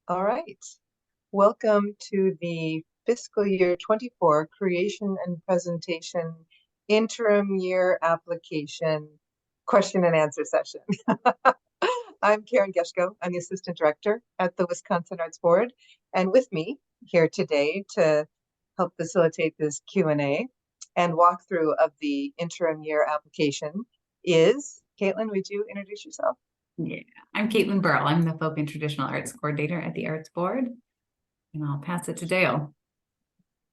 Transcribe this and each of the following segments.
All right. Welcome to the fiscal year 24 creation and presentation interim year application question and answer session. I'm Karen Geschko. I'm the Assistant Director at the Wisconsin Arts Board. And with me here today to help facilitate this Q&A and walkthrough of the interim year application is, Caitlin, would you introduce yourself? Yeah, I'm Caitlin Burrell. I'm the Folk and Traditional Arts Coordinator at the Arts Board, and I'll pass it to Dale.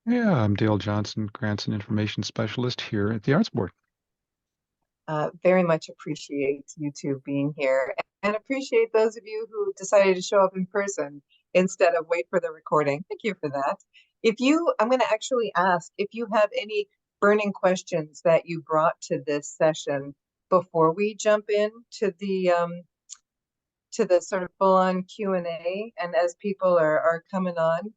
Yeah, I'm Dale Johnson, Grants and Information Specialist here at the Arts Board. Very much appreciate you two being here and appreciate those of you who decided to show up in person instead of wait for the recording. Thank you for that. I'm going to actually ask if you have any burning questions that you brought to this session before we jump in to the sort of full-on Q&A, and as people are coming on.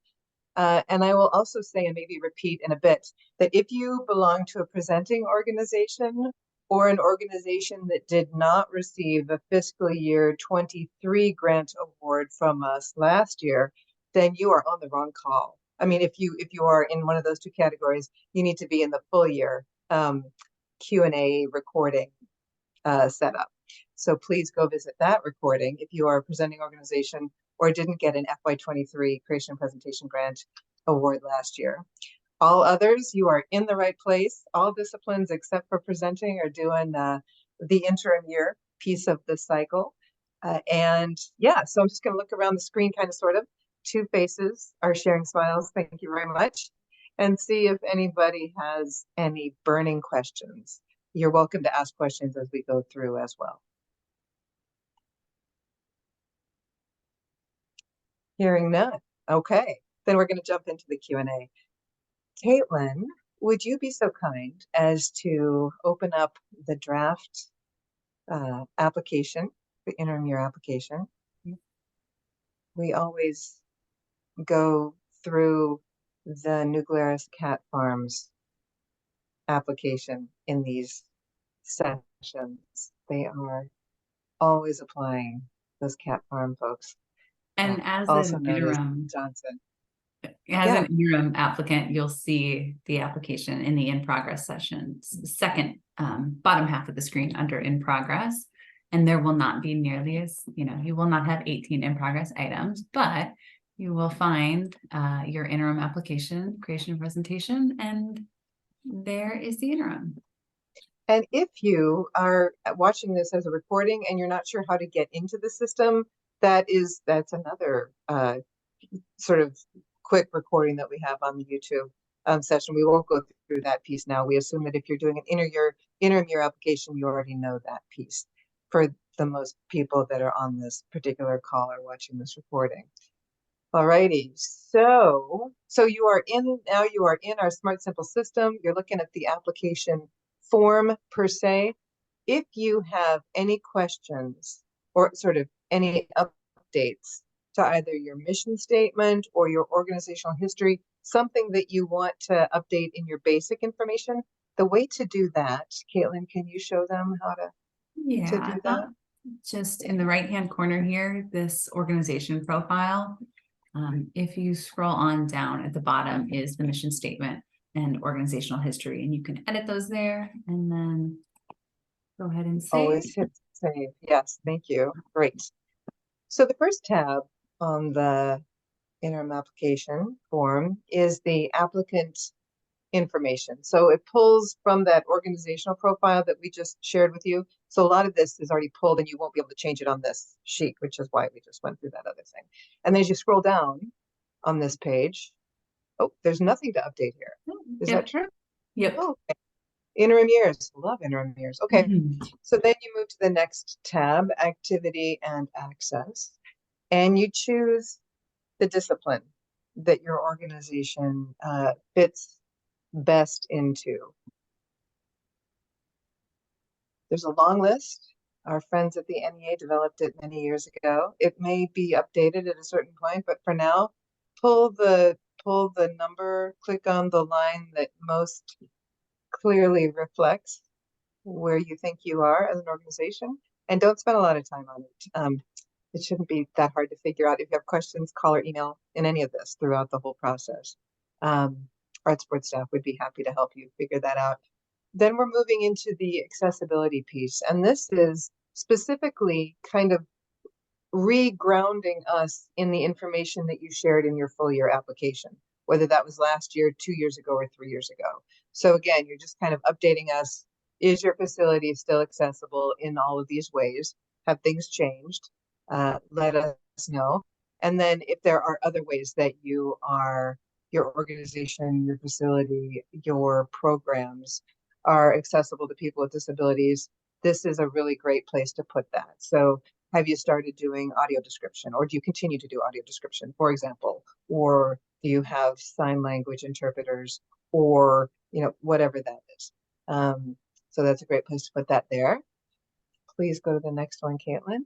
And I will also say, and maybe repeat in a bit, that if you belong to a presenting organization or an organization that did not receive a fiscal year 23 grant award from us last year, then you are on the wrong call. I mean, if you are in one of those two categories, you need to be in the full year Q&A recording setup. So please go visit that recording if you are a presenting organization or didn't get an FY23 Creation and Presentation Grant Award last year. All others, you are in the right place. All disciplines except for presenting are doing the interim year piece of the cycle. And yeah, so I'm just going to look around the screen, kind of sort of. Two faces are sharing smiles. Thank you very much. And see if anybody has any burning questions. You're welcome to ask questions as we go through as well. Hearing none. Okay, then we're going to jump into the Q&A. Caitlin, would you be so kind as to open up the draft application, the interim year application? We always go through the Nuclearis Cat Farms application in these sessions. They are always applying, those cat farm folks. And as also an known interim as Johnson. an interim applicant, you'll see the application in the in progress session, second bottom half of the screen under in progress. And there will not be nearly as, you will not have 18 in progress items, but you will find your interim application, creation and presentation, and there is the interim. And if you are watching this as a recording and you're not sure how to get into the system, that's another sort of quick recording that we have on the YouTube session. We won't go through that piece now. We assume that if you're doing an interim year application, you already know that piece for the most people that are on this particular call or watching this recording. Alrighty, so you are in our Smart Simple system. You're looking at the application form per se. If you have any questions or sort of any updates to either your mission statement or your organizational history, something that you want to update in your basic information, the way to do that, Caitlin, can you show them how to do that? Just in the right-hand corner here, this organization profile. If you scroll on down at the bottom is the mission statement and organizational history, and you can edit those there and then go ahead and save. Always hit save. Yes, thank you. Great. So the first tab on the interim application form is the applicant information. So it pulls from that organizational profile that we just shared with you. So a lot of this is already pulled and you won't be able to change it on this sheet, which is why we just went through that other thing. And then as you scroll down on this page, oh, there's nothing to update here. Is that true? Yep. Oh, okay. Interim years. Love interim years. Okay. So then you move to the next tab, activity and access, and you choose the discipline that your organization fits best into. There's a long list. Our friends at the NEA developed it many years ago. It may be updated at a certain point, but for now, pull the number, click on the line that most clearly reflects where you think you are as an organization, and don't spend a lot of time on it. it shouldn't be that hard to figure out. If you have questions, call or email in any of this throughout the whole process. Our support staff would be happy to help you figure that out. Then we're moving into the accessibility piece, and this is specifically kind of re-grounding us in the information that you shared in your full year application, whether that was last year, 2 years ago, or 3 years ago. So again, you're just kind of updating us. Is your facility still accessible in all of these ways? Have things changed? Let us know. And then if there are other ways that your organization, your facility, your programs are accessible to people with disabilities, this is a really great place to put that. So have you started doing audio description, or do you continue to do audio description, for example, or do you have sign language interpreters, or whatever that is. So that's a great place to put that there. Please go to the next one, Caitlin.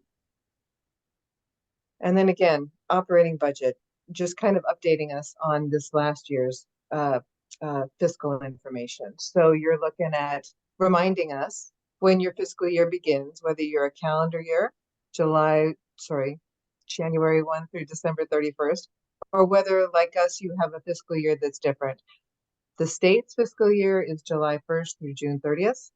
And then again, operating budget, just kind of updating us on this last year's fiscal information. So you're looking at reminding us when your fiscal year begins, whether you're a calendar year, January 1 through December 31st, or whether, like us, you have a fiscal year that's different. The state's fiscal year is July 1st through June 30th.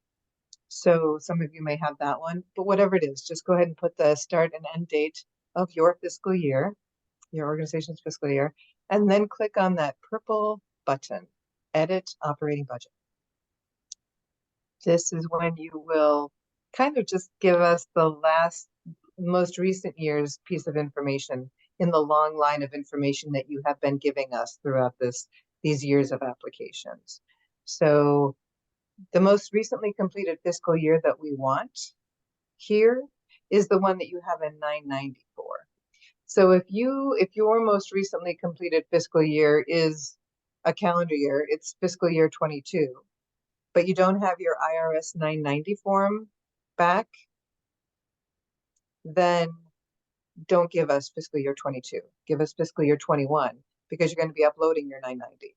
So some of you may have that one, but whatever it is, just go ahead and put the start and end date of your fiscal year, your organization's fiscal year, and then click on that purple button, Edit Operating Budget. This is when you will kind of just give us the most recent year's piece of information in the long line of information that you have been giving us throughout these years of applications. So the most recently completed fiscal year that we want here is the one that you have a 990 for. So if your most recently completed fiscal year is a calendar year, it's fiscal year 22, but you don't have your IRS 990 form back, then don't give us fiscal year 22. Give us fiscal year 21, because you're going to be uploading your 990.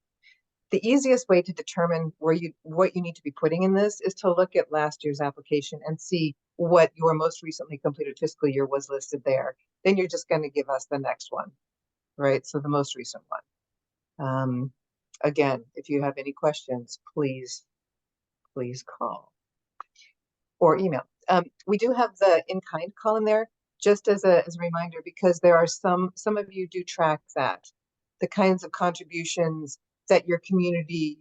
The easiest way to determine what you need to be putting in this is to look at last year's application and see what your most recently completed fiscal year was listed there. Then you're just going to give us the next one, right? So the most recent one. Again, if you have any questions, please call or email. We do have the in-kind column there, just as a reminder, because there are some of you do track that, the kinds of contributions that your community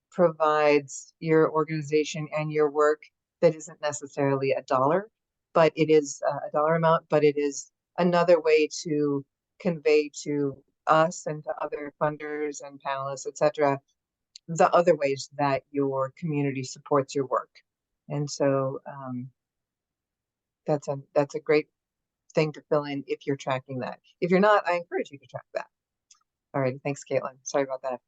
provides your organization and your work that isn't necessarily a dollar, but it is a dollar amount, but it is another way to convey to us and to other funders and panelists, etc., the other ways that your community supports your work. And so that's a great thing to fill in if you're tracking that. If you're not, I encourage you to track that. All right, thanks, Caitlin. Sorry about that.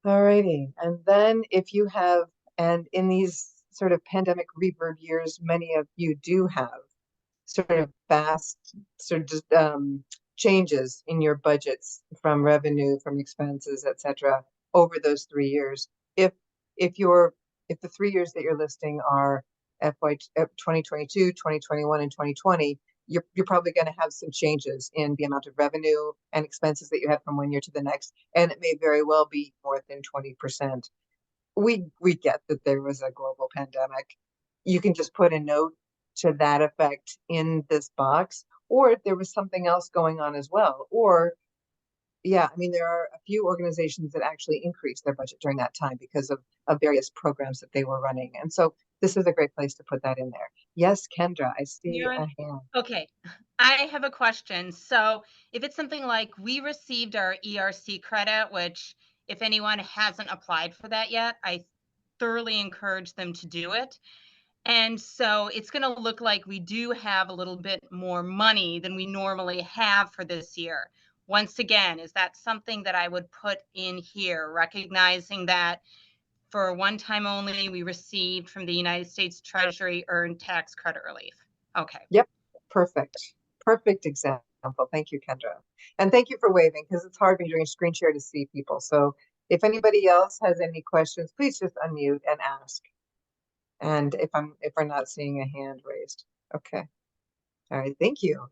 All righty, and then if you have, and in these sort of pandemic reverb years, many of you do have sort of vast changes in your budgets from revenue, from expenses, etc., over those 3 years. If the 3 years that you're listing are FY 2022, 2021, and 2020, you're probably going to have some changes in the amount of revenue and expenses that you have from one year to the next, and it may very well be more than 20%. We get that there was a global pandemic. You can just put a note to that effect in this box, or if there was something else going on as well. Or, yeah, I mean, there are a few organizations that actually increased their budget during that time because of various programs that they were running. And so this is a great place to put that in there. Yes, Kendra, I see a hand. Okay, I have a question. So if it's something like we received our ERC credit, which if anyone hasn't applied for that yet, I thoroughly encourage them to do it. And so it's going to look like we do have a little bit more money than we normally have for this year. Once again, is that something that I would put in here, recognizing that for one time only, we received from the United States Treasury earned tax credit relief? Okay. Yep. Perfect example. Thank you, Kendra. And thank you for waving, because it's hard when you're doing a screen share to see people. So if anybody else has any questions, please just unmute and ask. And if we're not seeing a hand raised. Okay. All right, thank you.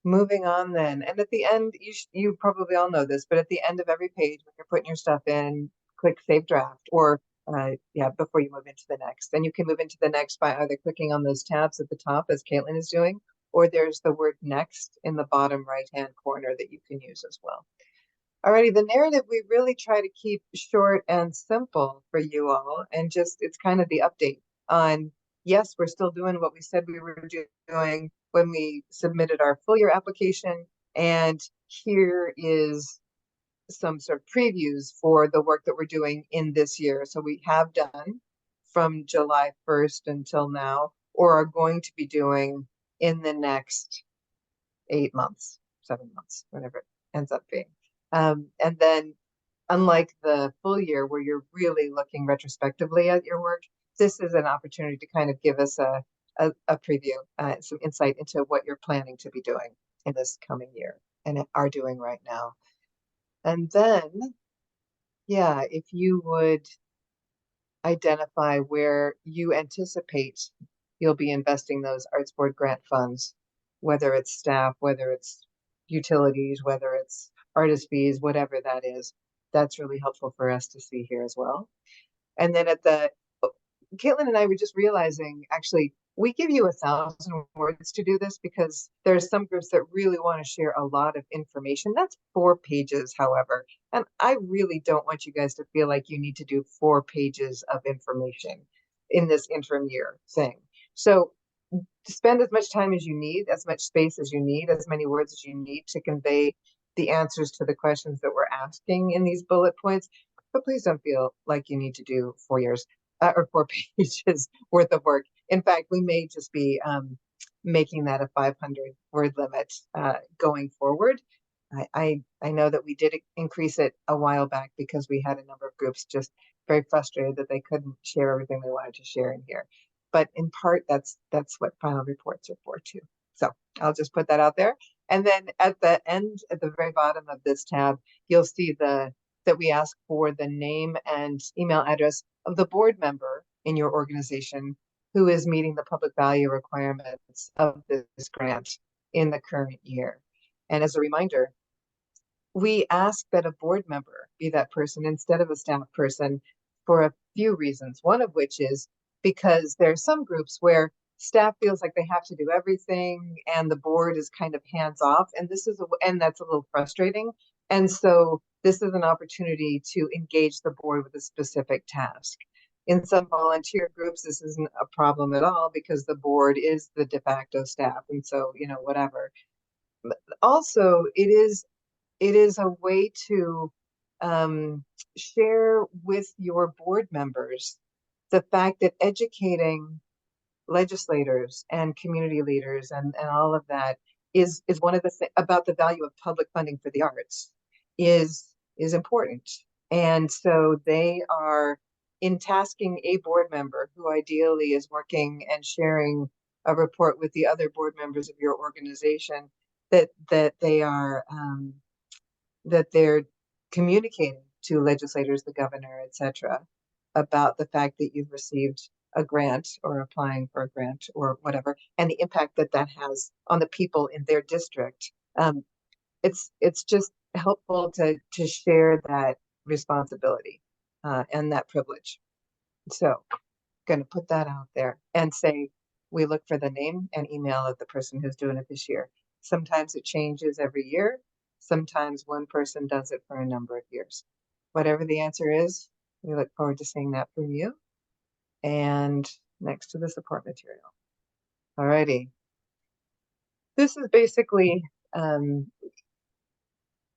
Moving on then, and at the end, you probably all know this, but at the end of every page, when you're putting your stuff in, click Save Draft, or yeah, before you move into the next. And you can move into the next by either clicking on those tabs at the top, as Caitlin is doing, or there's the word Next in the bottom right-hand corner that you can use as well. Alrighty, the narrative we really try to keep short and simple for you all, and just it's kind of the update on, yes, we're still doing what we said we were doing when we submitted our full year application, and here is some sort of previews for the work that we're doing in this year. So we have done from July 1st until now, or are going to be doing in the next 8 months, 7 months, whatever it ends up being. And then, unlike the full year where you're really looking retrospectively at your work, this is an opportunity to kind of give us a preview, some insight into what you're planning to be doing in this coming year and are doing right now. And then, yeah, if you would identify where you anticipate you'll be investing those Arts Board grant funds, whether it's staff, whether it's utilities, whether it's artist fees, whatever that is, that's really helpful for us to see here as well. And then Caitlin and I were just realizing, actually, we give you 1,000 words to do this because there's some groups that really want to share a lot of information. That's 4 pages, however. And I really don't want you guys to feel like you need to do 4 pages of information in this interim year thing. So spend as much time as you need, as much space as you need, as many words as you need to convey the answers to the questions that we're asking in these bullet points. But please don't feel like you need to do 4 years or 4 pages worth of work. In fact, we may just be making that a 500 word limit going forward. I know that we did increase it a while back because we had a number of groups just very frustrated that they couldn't share everything they wanted to share in here. But in part, that's what final reports are for too. So I'll just put that out there. And then at the end, at the very bottom of this tab, you'll see that we ask for the name and email address of the board member in your organization who is meeting the public value requirements of this grant in the current year. And as a reminder, we ask that a board member be that person instead of a staff person for a few reasons. One of which is because there are some groups where staff feels like they have to do everything and the board is kind of hands off, and that's a little frustrating. And so this is an opportunity to engage the board with a specific task. In some volunteer groups, this isn't a problem at all because the board is the de facto staff, and so whatever. But also, it is a way to share with your board members the fact that educating legislators and community leaders and all of that is one of the things about the value of public funding for the arts is important. And so they are tasking a board member who ideally is working and sharing a report with the other board members of your organization that they are that they're communicating to legislators, the governor, etc., about the fact that you've received a grant or applying for a grant or whatever, and the impact that has on the people in their district. It's just helpful to share that responsibility and that privilege. So, going to put that out there and say we look for the name and email of the person who's doing it this year. Sometimes it changes every year. Sometimes one person does it for a number of years. Whatever the answer is, we look forward to seeing that from you. And next to the support material. Alrighty. This is basically,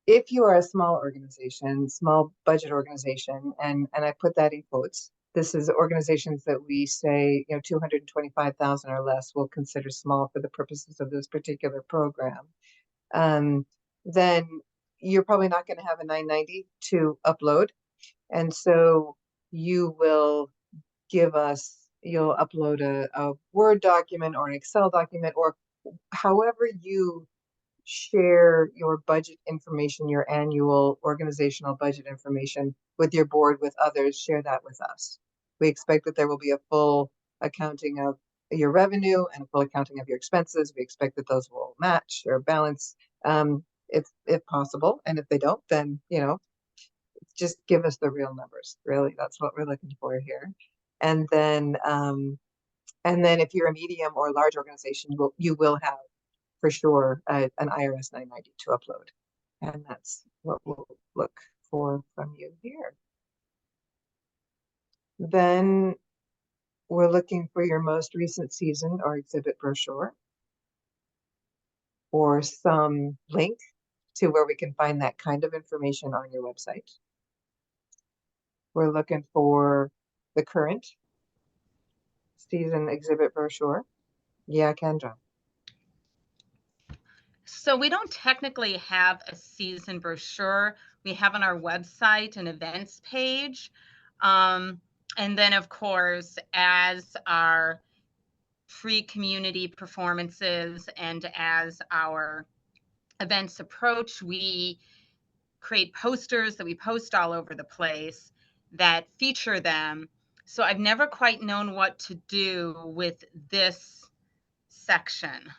if you are a small organization, small budget organization, and I put that in quotes, this is organizations that we say, 225,000 or less we'll consider small for the purposes of this particular program. Then you're probably not going to have a 990 to upload. And so you'll upload a Word document or an Excel document, or however you share your budget information, your annual organizational budget information with your board, with others, share that with us. We expect that there will be a full accounting of your revenue and a full accounting of your expenses. We expect that those will match or balance, if possible. And if they don't, then, just give us the real numbers. Really, that's what we're looking for here. And then if you're a medium or large organization, you will have for sure an IRS 990 to upload. And that's what we'll look for from you here. Then we're looking for your most recent season or exhibit brochure, or some link to where we can find that kind of information on your website. We're looking for the current season exhibit brochure. Yeah, Kendra. So we don't technically have a season brochure. We have on our website an events page. And then, of course, as our free community performances and as our events approach, we create posters that we post all over the place that feature them. So I've never quite known what to do with this section.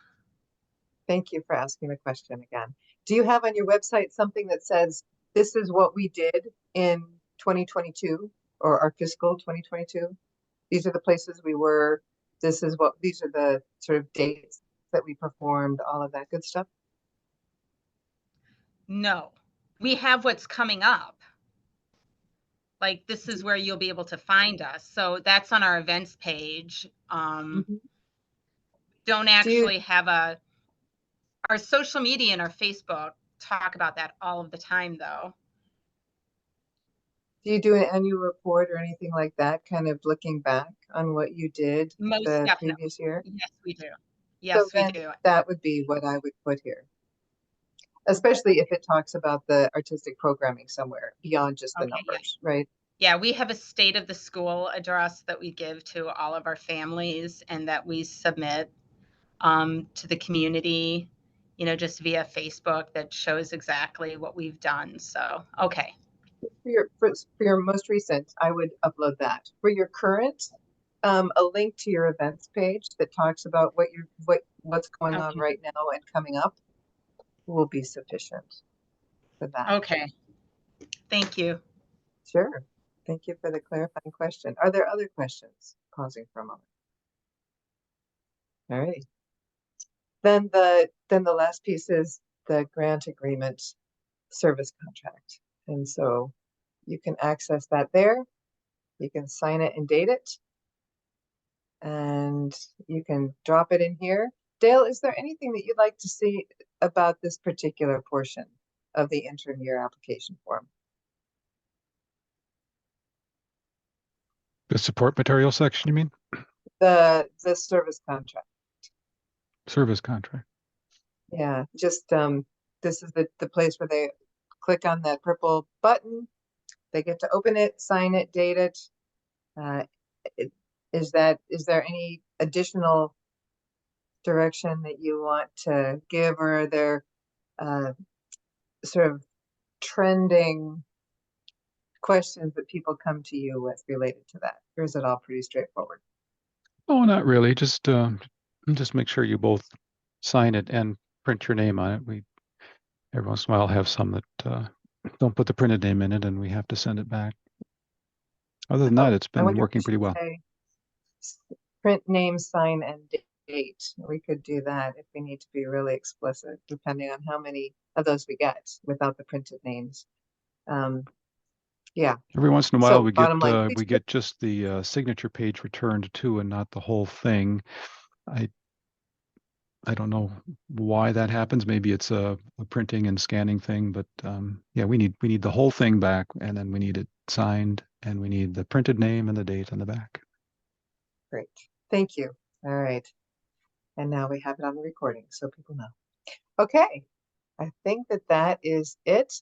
Thank you for asking the question again. Do you have on your website something that says, this is what we did in 2022 or our fiscal 2022? These are the places we were. These are the sort of dates that we performed, all of that good stuff? No, we have what's coming up. Like, this is where you'll be able to find us. So that's on our events page. Don't actually have our social media and our Facebook talk about that all of the time, though. Do you do an annual report or anything like that, kind of looking back on what you did Most the definitely. previous year? Yes, we do. Yes, we do. That would be what I would put here, especially if it talks about the artistic programming somewhere beyond just the numbers, right? Yeah, we have a state of the school address that we give to all of our families and that we submit to the community, just via Facebook, that shows exactly what we've done. So, okay. For your most recent, I would upload that. For your current, a link to your events page that talks about what's going on right now and coming up will be sufficient for that. Okay. Thank you. Sure. Thank you for the clarifying question. Are there other questions? Pausing for a moment. All right. Then the last piece is the grant agreement service contract. And so you can access that there. You can sign it and date it. And you can drop it in here. Dale, is there anything that you'd like to see about this particular portion of the interim year application form? The support material section, you mean? The service contract. Service contract. Yeah, just this is the place where they click on that purple button. They get to open it, sign it, date it. Is there any additional direction that you want to give, or are there sort of trending questions that people come to you with related to that? Or is it all pretty straightforward? Oh, not really. Just make sure you both sign it and print your name on it. We every once in a while have some that don't put the printed name in it, and we have to send it back. Other than that, it's been working pretty well. Print name, sign, and date. We could do that if we need to be really explicit, depending on how many of those we get without the printed names. Yeah. Every once in a while, so we get just the signature page returned too, and not the whole thing. I don't know why that happens. Maybe it's a printing and scanning thing, but yeah, we need the whole thing back, and then we need it signed, and we need the printed name and the date on the back. Great. Thank you. All right. And now we have it on the recording so people know. Okay. I think that is it,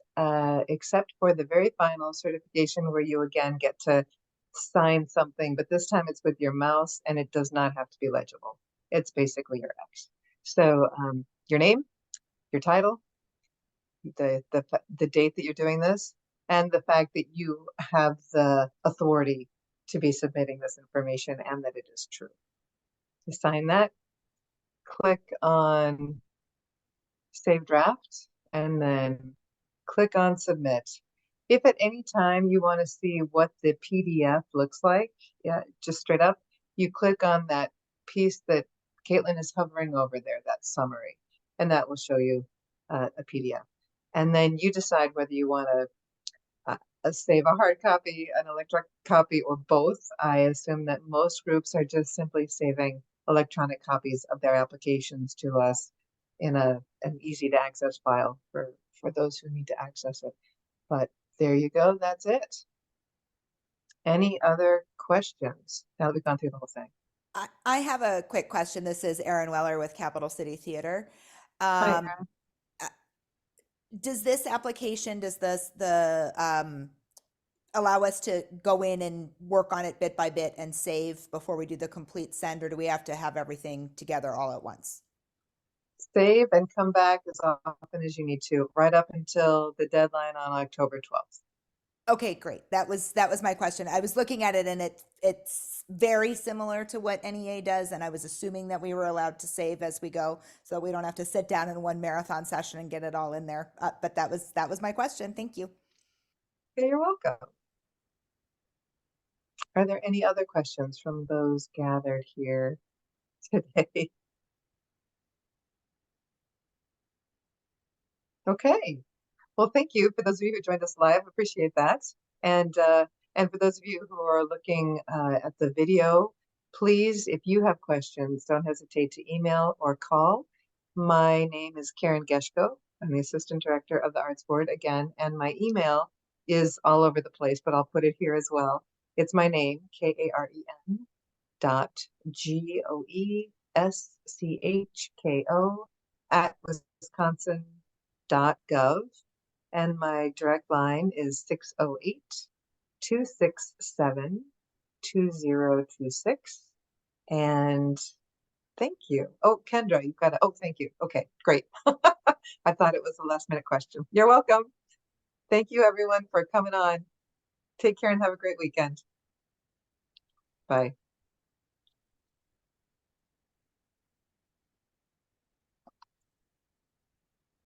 except for the very final certification where you again get to sign something, but this time it's with your mouse and it does not have to be legible. It's basically your X. So your name, your title, the date that you're doing this, and the fact that you have the authority to be submitting this information and that it is true. You sign that, click on Save Draft, and then click on Submit. If at any time you want to see what the PDF looks like, yeah, just straight up, you click on that piece that Caitlin is hovering over there, that summary, and that will show you a PDF. And then you decide whether you want to save a hard copy, an electronic copy, or both. I assume that most groups are just simply saving electronic copies of their applications to us in an easy to access file for those who need to access it. But there you go, that's it. Any other questions now that we've gone through the whole thing? I have a quick question. This is Erin Weller with Capital City Theater. Hi, Um, Erin. does this application, does this allow us to go in and work on it bit by bit and save before we do the complete send, or do we have to have everything together all at once? Save and come back as often as you need to, right up until the deadline on October 12th. Okay, great. That was my question. I was looking at it and it's very similar to what NEA does, and I was assuming that we were allowed to save as we go, so we don't have to sit down in one marathon session and get it all in there. But that was my question. Thank you. Okay, you're welcome. Are there any other questions from those gathered here today? Okay. Well, thank you for those of you who joined us live. Appreciate that. And for those of you who are looking at the video, please, if you have questions, don't hesitate to email or call. My name is Karen Geschko. I'm the Assistant Director of the Arts Board again, and my email is all over the place, but I'll put it here as well. It's my name, Karen .GOESCHKO @wisconsin.gov. And my direct line is 608-267-2026. And thank you. Oh, Kendra, you've got to, oh, thank you. Okay, great. I thought it was a last minute question. You're welcome. Thank you everyone for coming on. Take care and have a great weekend. Bye.